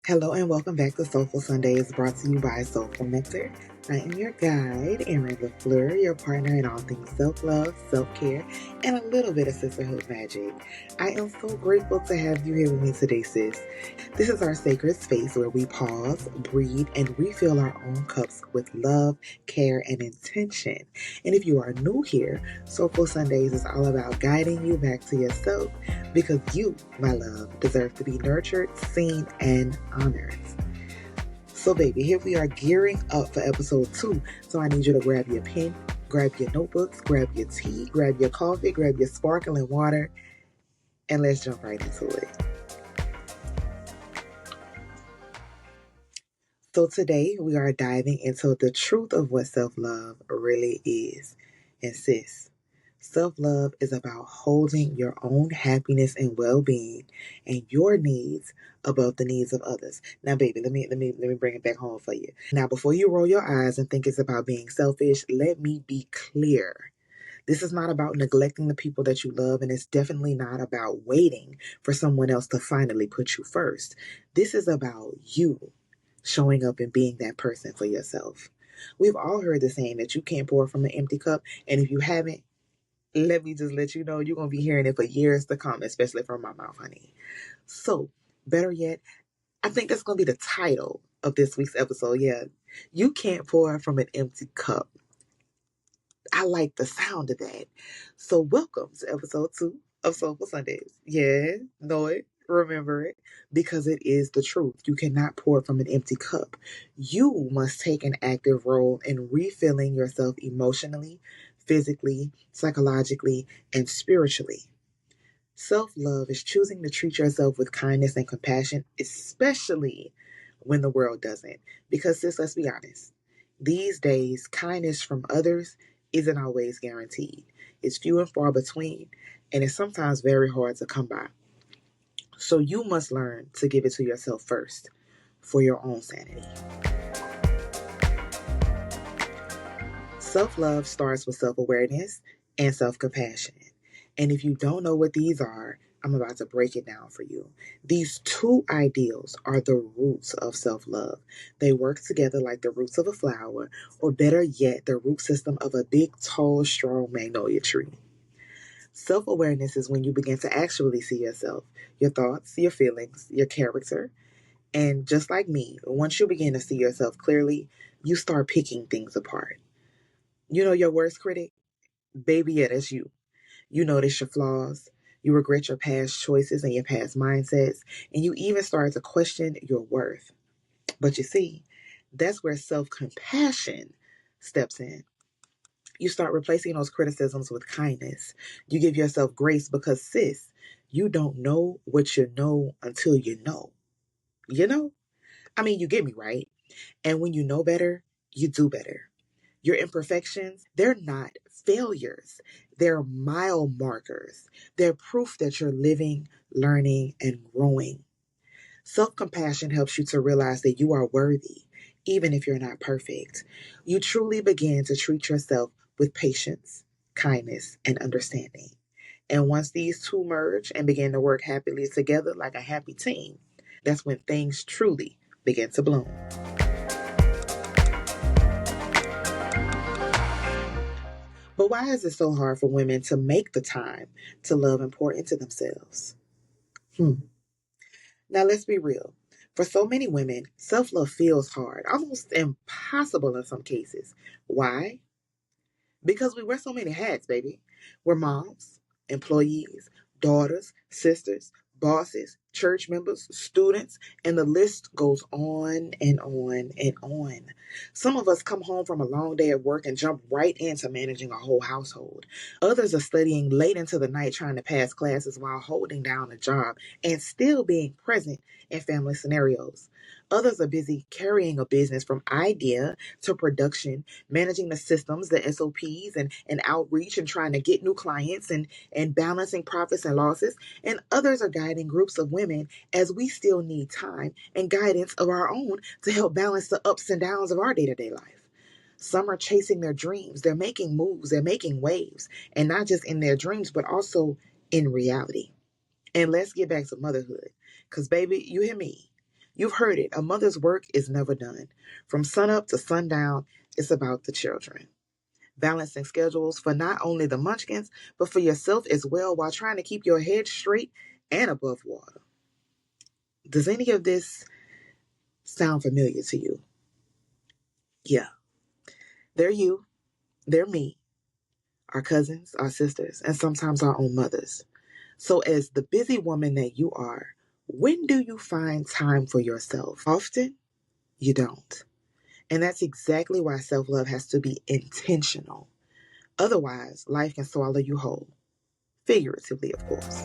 Hello and welcome back to Soulful Sundays, brought to you by Soulful Nectar. I am your guide, Erin LaFleur, your partner in all things self-love, self-care, and a little bit of sisterhood magic. I am so grateful to have you here with me today, sis. This is our sacred space where we pause, breathe, and refill our own cups with love, care, and intention. And if you are new here, Soulful Sundays is all about guiding you back to yourself because you, my love, deserve to be nurtured, seen, and honored. So, baby, here we are gearing up for episode 2. So, I need you to grab your pen, grab your notebooks, grab your tea, grab your coffee, grab your sparkling water, and let's jump right into it. So, today we are diving into the truth of what self love really is. And, sis, self-love is about holding your own happiness and well-being and your needs above the needs of others. Now, baby, let me bring it back home for you. Now, before you roll your eyes and think it's about being selfish, let me be clear. This is not about neglecting the people that you love, and it's definitely not about waiting for someone else to finally put you first. This is about you showing up and being that person for yourself. We've all heard the saying that you can't pour from an empty cup, and if you haven't, let me just let you know you're going to be hearing it for years to come, especially from my mouth, honey. So, better yet, I think that's going to be the title of this week's episode. Yeah, you can't pour from an empty cup. I like the sound of that. So, welcome to episode 2 of Soulful Sundays. Yeah, know it, remember it, because it is the truth. You cannot pour from an empty cup. You must take an active role in refilling yourself emotionally, physically, psychologically, and spiritually. Self love is choosing to treat yourself with kindness and compassion, especially when the world doesn't. Because, sis, let's be honest, these days, kindness from others isn't always guaranteed. It's few and far between, and it's sometimes very hard to come by. So, you must learn to give it to yourself first for your own sanity. Self love starts with self awareness and self compassion. And if you don't know what these are, I'm about to break it down for you. These two ideals are the roots of self love. They work together like the roots of a flower, or better yet, the root system of a big, tall, strong magnolia tree. Self awareness is when you begin to actually see yourself, your thoughts, your feelings, your character. And just like me, once you begin to see yourself clearly, you start picking things apart. You know your worst critic? Baby, yeah, that's you. You notice your flaws. You regret your past choices and your past mindsets. And you even start to question your worth. But you see, that's where self compassion steps in. You start replacing those criticisms with kindness. You give yourself grace because, sis, you don't know what you know until you know. You know? I mean, you get me, right? And when you know better, you do better. Your imperfections, they're not failures. They're mile markers. They're proof that you're living, learning, and growing. Self compassion helps you to realize that you are worthy, even if you're not perfect. You truly begin to treat yourself with patience, kindness, and understanding. And once these two merge and begin to work happily together like a happy team, that's when things truly begin to bloom. But why is it so hard for women to make the time to love and pour into themselves? Now, let's be real. For so many women, self love feels hard, almost impossible in some cases. Why? Because we wear so many hats, baby. We're moms, employees, daughters, sisters, bosses, church members, students, and the list goes on and on and on. Some of us come home from a long day at work and jump right into managing a whole household. Others are studying late into the night trying to pass classes while holding down a job and still being present in family scenarios. Others are busy carrying a business from idea to production, managing the systems, the SOPs, and outreach and trying to get new clients and balancing profits and losses. And others are guiding groups of women as we still need time and guidance of our own to help balance the ups and downs of our day to day life. Some are chasing their dreams. They're making moves. They're making waves. And not just in their dreams, but also in reality. And let's get back to motherhood. Because, baby, you hear me. You've heard it. A mother's work is never done. From sunup to sundown, it's about the children. Balancing schedules for not only the munchkins, but for yourself as well while trying to keep your head straight and above water. Does any of this sound familiar to you? Yeah. They're you, they're me, our cousins, our sisters, and sometimes our own mothers. So, as the busy woman that you are, when do you find time for yourself? Often, you don't. And that's exactly why self love has to be intentional. Otherwise, life can swallow you whole. Figuratively, of course.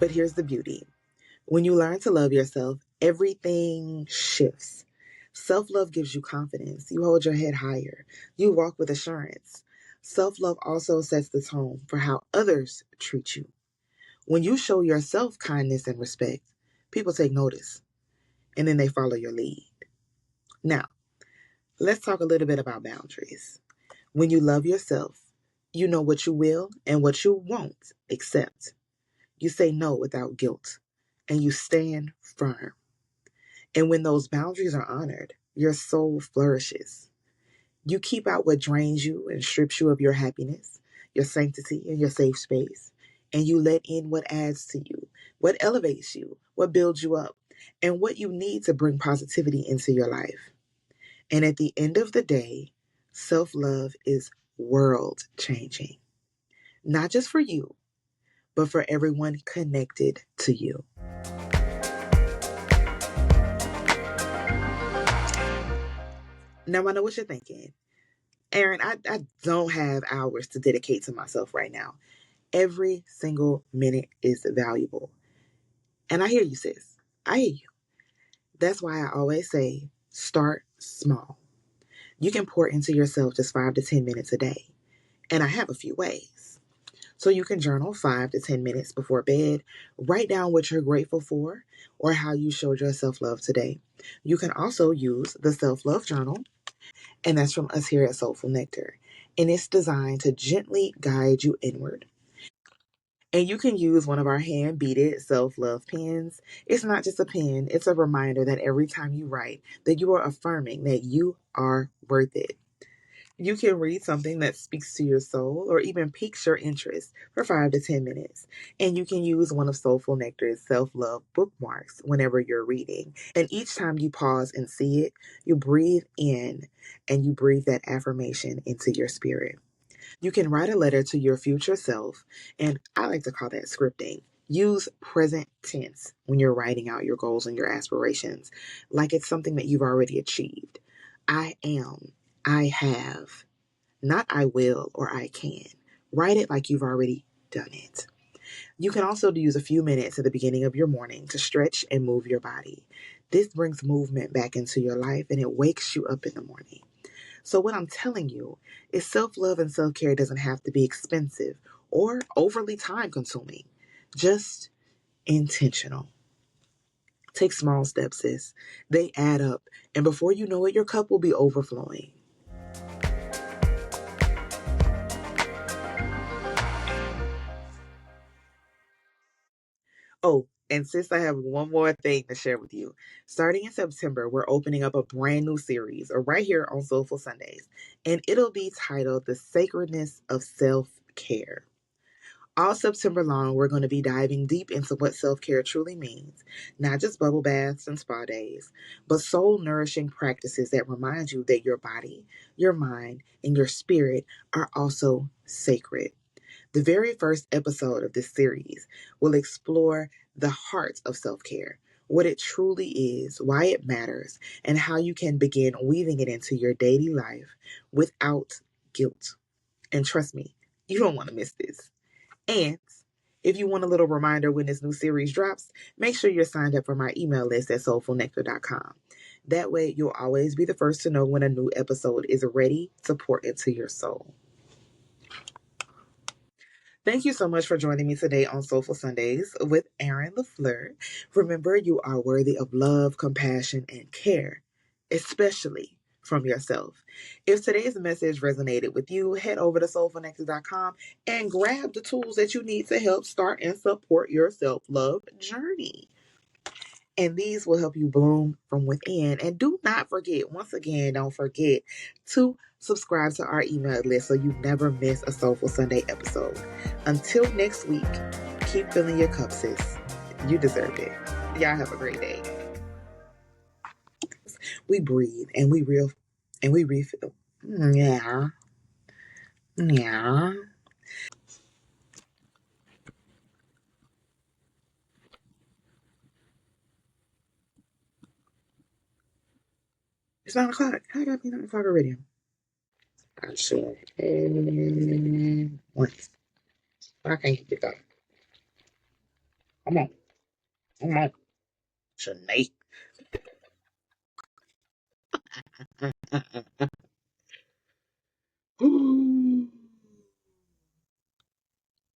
But here's the beauty: when you learn to love yourself, everything shifts. Self love gives you confidence. You hold your head higher. You walk with assurance. Self love also sets the tone for how others treat you. When you show yourself kindness and respect, people take notice and then they follow your lead. Now, let's talk a little bit about boundaries. When you love yourself, you know what you will and what you won't accept. You say no without guilt and you stand firm. And when those boundaries are honored, your soul flourishes. You keep out what drains you and strips you of your happiness, your sanctity, and your safe space. And you let in what adds to you, what elevates you, what builds you up, and what you need to bring positivity into your life. And at the end of the day, self love is world changing, not just for you, but for everyone connected to you. Now, I know what you're thinking. Erin, I don't have hours to dedicate to myself right now. Every single minute is valuable. And I hear you, sis. I hear you. That's why I always say start small. You can pour into yourself just 5 to 10 minutes a day. And I have a few ways. So you can journal 5 to 10 minutes before bed, write down what you're grateful for or how you showed your self love today. You can also use the self love journal, and that's from us here at Soulful Nectar. And it's designed to gently guide you inward. And you can use one of our hand beaded self love pens. It's not just a pen, it's a reminder that every time you write, that you are affirming that you are worth it. You can read something that speaks to your soul or even piques your interest for 5 to 10 minutes. And you can use one of Soulful Nectar's self love bookmarks whenever you're reading. And each time you pause and see it, you breathe in and you breathe that affirmation into your spirit. You can write a letter to your future self, and I like to call that scripting. Use present tense when you're writing out your goals and your aspirations, like it's something that you've already achieved. I am, I have, not I will or I can. Write it like you've already done it. You can also use a few minutes at the beginning of your morning to stretch and move your body. This brings movement back into your life and it wakes you up in the morning. So, what I'm telling you is self love and self care doesn't have to be expensive or overly time consuming, just intentional. Take small steps, sis. They add up, and before you know it, your cup will be overflowing. Oh, and sis, I have one more thing to share with you. Starting in September, we're opening up a brand new series right here on Soulful Sundays, and it'll be titled The Sacredness of Self Care. All September long, we're going to be diving deep into what self care truly means, not just bubble baths and spa days, but soul nourishing practices that remind you that your body, your mind, and your spirit are also sacred. The very first episode of this series will explore the heart of self care, what it truly is, why it matters, and how you can begin weaving it into your daily life without guilt. And trust me, you don't want to miss this. And if you want a little reminder when this new series drops, make sure you're signed up for my email list at soulfulnectar.com. That way, you'll always be the first to know when a new episode is ready to pour into your soul. Thank you so much for joining me today on Soulful Sundays with Erin LaFleur. Remember, you are worthy of love, compassion, and care, especially from yourself. If today's message resonated with you, head over to soulfulnectar.com and grab the tools that you need to help start and support your self-love journey. And these will help you bloom from within. And do not forget, once again, don't forget to subscribe to our email list so you never miss a Soulful Sunday episode. Until next week, keep filling your cup, sis. You deserve it. Y'all have a great day. We breathe and we refill. Yeah. Yeah. It's 9 o'clock. How did I be 9 o'clock already? I should. Once. I can't get it up. Come on. Come on. Shanae.